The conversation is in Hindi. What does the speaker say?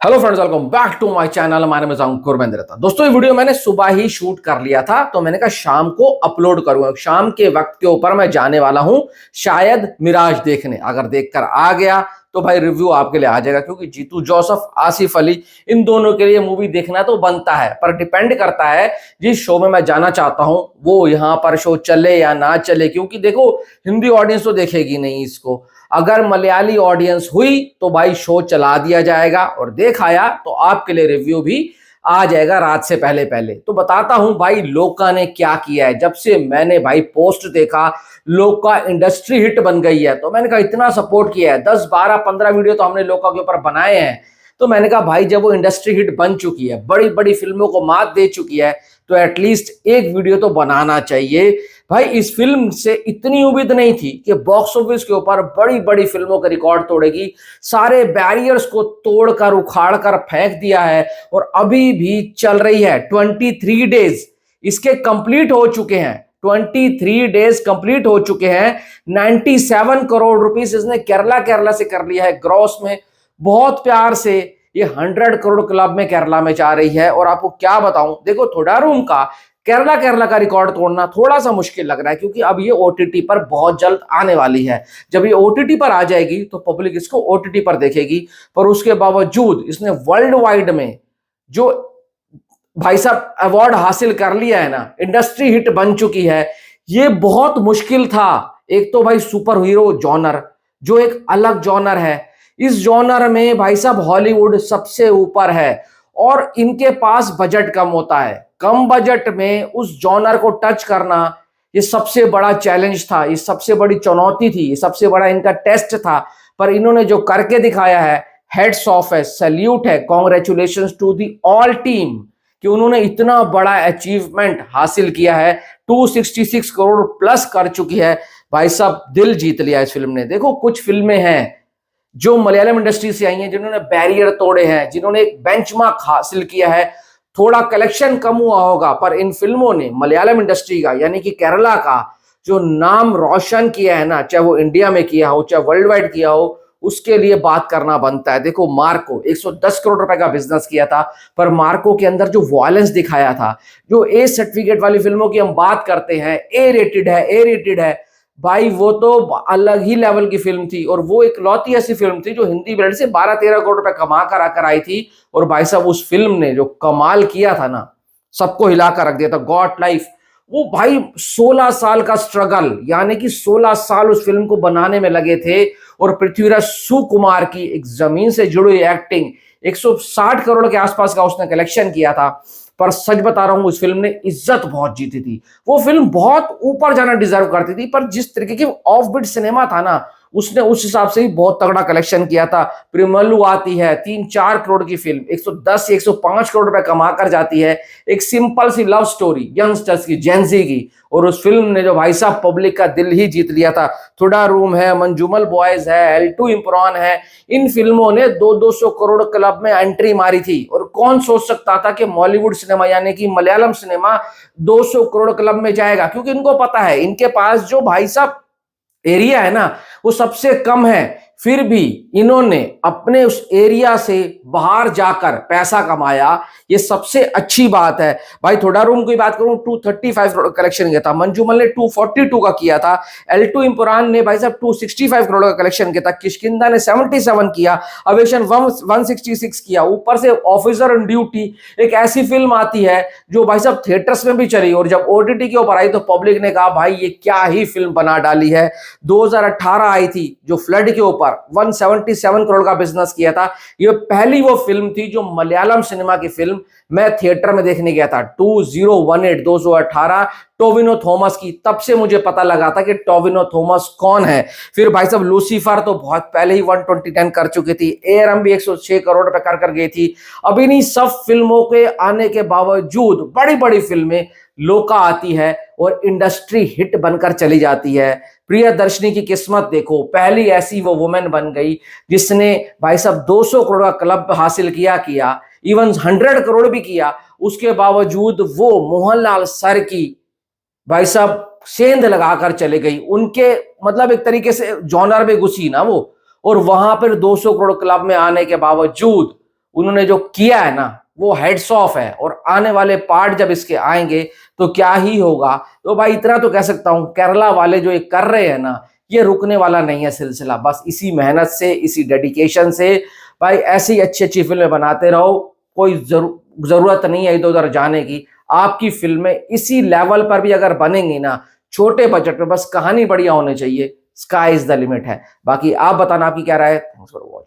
Hello friends, welcome back to my channel. हमारे में गुरविंदर था। दोस्तों, ये वीडियो मैंने सुबह ही शूट कर लिया था, तो मैंने कहा शाम को अपलोड करूंगा। शाम के वक्त के ऊपर मैं जाने वाला हूं शायद मिराज देखने। अगर देखकर आ गया तो भाई रिव्यू आपके लिए आ जाएगा, क्योंकि जीतू जोसेफ, आसिफ अली, इन दोनों के लिए मूवी देखना तो बनता है। पर डिपेंड करता है जिस शो में मैं जाना चाहता हूं वो यहाँ पर शो चले या ना चले, क्योंकि देखो हिंदी ऑडियंस तो देखेगी नहीं इसको। अगर मलयाली ऑडियंस हुई तो भाई शो चला दिया जाएगा, और देख आया तो आपके लिए रिव्यू भी आ जाएगा रात से पहले पहले। तो बताता हूं भाई लोका ने क्या किया है। जब से मैंने भाई पोस्ट देखा लोका इंडस्ट्री हिट बन गई है, तो मैंने कहा इतना सपोर्ट किया है, 10 12 15 वीडियो तो हमने लोका के ऊपर बनाए हैं। तो मैंने कहा भाई जब वो इंडस्ट्री हिट बन चुकी है, बड़ी बड़ी फिल्मों को मात दे चुकी है, तो एटलीस्ट एक वीडियो तो बनाना चाहिए। भाई इस फिल्म से इतनी उम्मीद नहीं थी कि बॉक्स ऑफिस के ऊपर बड़ी बड़ी फिल्मों का रिकॉर्ड तोड़ेगी। सारे बैरियर्स को तोड़कर उखाड़ कर फेंक दिया है, और अभी भी चल रही है। 23 डेज इसके कंप्लीट हो चुके हैं। 23 डेज कंप्लीट हो चुके हैं। 97 करोड़ रुपीस इसने केरला से कर लिया है ग्रॉस में। बहुत प्यार से ये 100 करोड़ क्लब में केरला में जा रही है। और आपको क्या बताऊं, देखो थोडारूम का केरला का रिकॉर्ड तोड़ना थोड़ा सा मुश्किल लग रहा है, क्योंकि अब ये ओटीटी पर बहुत जल्द आने वाली है। जब ये ओटीटी पर आ जाएगी तो पब्लिक इसको ओटीटी पर देखेगी। पर उसके बावजूद इसने वर्ल्ड वाइड में जो भाई साहब अवार्ड हासिल कर लिया है ना, इंडस्ट्री हिट बन चुकी है। ये बहुत मुश्किल था। एक तो भाई सुपर हीरो जॉनर, जो एक अलग जॉनर है। इस जॉनर में भाई साहब हॉलीवुड सबसे ऊपर है, और इनके पास बजट कम होता है। कम बजट में उस जॉनर को टच करना, ये सबसे बड़ा चैलेंज था, ये सबसे बड़ी चुनौती थी, ये सबसे बड़ा इनका टेस्ट था। पर इन्होंने जो करके दिखाया है, हेड्स ऑफ है, सैल्यूट है, congratulations to the all team कि उन्होंने इतना बड़ा अचीवमेंट हासिल किया है। 266 करोड़ प्लस कर चुकी है। भाई साहब दिल जीत लिया इस फिल्म ने। देखो कुछ फिल्में हैं जो मलयालम इंडस्ट्री से आई हैं, जिन्होंने बैरियर तोड़े हैं, जिन्होंने एक बेंचमार्क हासिल किया है। थोड़ा कलेक्शन कम हुआ होगा, पर इन फिल्मों ने मलयालम इंडस्ट्री का यानी कि केरला का जो नाम रोशन किया है ना, चाहे वो इंडिया में किया हो चाहे वर्ल्ड वाइड किया हो, उसके लिए बात करना बनता है। देखो मार्को 110 करोड़ रुपए का बिजनेस किया था, पर मार्को के अंदर जो वायलेंस दिखाया था, जो ए सर्टिफिकेट वाली फिल्मों की हम बात करते हैं, ए रेटेड है भाई, वो तो अलग ही लेवल की फिल्म थी। और वो एक लौती ऐसी फिल्म थी जो हिंदी ब्रांड से 12-13 करोड़ रुपए कमा कर आकर आई थी। और भाई साहब उस फिल्म ने जो कमाल किया था ना, सबको हिलाकर रख दिया था। गॉड लाइफ, वो भाई 16 साल का स्ट्रगल, यानी कि 16 साल उस फिल्म को बनाने में लगे थे। और पृथ्वीराज सुकुमार की एक जमीन से जुड़ी हुई एक्टिंग, 160 करोड़ के आसपास का उसने कलेक्शन किया था। पर सच बता रहा हूं, उस फिल्म ने इज्जत बहुत जीती थी। वो फिल्म बहुत ऊपर जाना डिजर्व करती थी, पर जिस तरीके की ऑफ बीट सिनेमा था ना, उसने उस हिसाब से ही बहुत तगड़ा कलेक्शन किया था। प्रिमलू आती है 3-4 करोड़ की फिल्म, 110 105 करोड़ रुपए कमा कर जाती है। एक सिंपल सी लव स्टोरी यंगस्टर्स की, जेंजी की, और उस फिल्म ने जो भाई साहब पब्लिक का दिल ही जीत लिया था। थोड़ा रूम है, मंजूमल बॉयज है, एल टू इम्प्रान है, इन फिल्मों ने 200 करोड़ क्लब में एंट्री मारी थी। और कौन सोच सकता था कि बॉलीवुड सिनेमा यानी कि मलयालम सिनेमा 200 करोड़ क्लब में जाएगा, क्योंकि इनको पता है इनके पास जो भाई साहब एरिया है ना वो सबसे कम है। फिर भी इन्होंने अपने उस एरिया से बाहर जाकर पैसा कमाया, ये सबसे अच्छी बात है। भाई थोड़ा रूम की बात करूं, 235 करोड़ कलेक्शन किया था। मंजूमल ने 242 का किया था। एल टू इम्पुरान ने भाई साहब 265 करोड़ का कलेक्शन किया था। किष्किंधा ने 77 किया। अवेशन 166 किया। ऊपर से ऑफिसर ऑन ड्यूटी एक ऐसी फिल्म आती है जो भाई साहब थिएटर्स में भी चली, और जब ओटीटी के ऊपर आई तो पब्लिक ने कहा भाई ये क्या ही फिल्म बना डाली है। 2018 आई थी जो फ्लड के ऊपर 177 करोड़ का बिजनेस किया था। ये पहली वो फिल्म थी जो मलयालम सिनेमा की फिल्म मैं थिएटर में देखने गया था। 2018 टोविनो थॉमस की। तब से मुझे पता लगा था कि टोविनो थॉमस कौन है। फिर भाई साहब लूसीफर तो बहुत पहले ही 120 कर चुकी थी। एआरएम भी 106 करोड़ रुपए कर गई थी। अब इन्हीं सब फिल्मों के आने के बावजूद बड़ी बड़ी फिल्में लोका आती है और इंडस्ट्री हिट बनकर चली जाती है। प्रियदर्शनी की किस्मत देखो, पहली ऐसी वो वुमेन बन गई जिसने भाई साहब 200 करोड़ का क्लब हासिल किया, इवन 100 करोड़ भी किया। उसके बावजूद वो मोहनलाल सर की भाई साहब सेंध लगाकर चले गई। उनके मतलब एक तरीके से जॉनर में घुसी ना वो, और वहां पर 200 करोड़ क्लब में आने के बावजूद उन्होंने जो किया है ना वो हेड्स ऑफ है। और आने वाले पार्ट जब इसके आएंगे तो क्या ही होगा। तो भाई इतना तो कह सकता हूं, केरला वाले जो ये कर रहे हैं ना, ये रुकने वाला नहीं है सिलसिला। बस इसी मेहनत से, इसी डेडिकेशन से भाई ऐसी अच्छी अच्छी फिल्में बनाते रहो। कोई जरूरत नहीं है इधर उधर जाने की। आपकी फिल्में इसी लेवल पर भी अगर बनेंगी ना, छोटे बजट में, बस कहानी बढ़िया होनी चाहिए, स्काई इज द लिमिट है। बाकी आप बताना आपकी क्या राय है। Thanks for watching.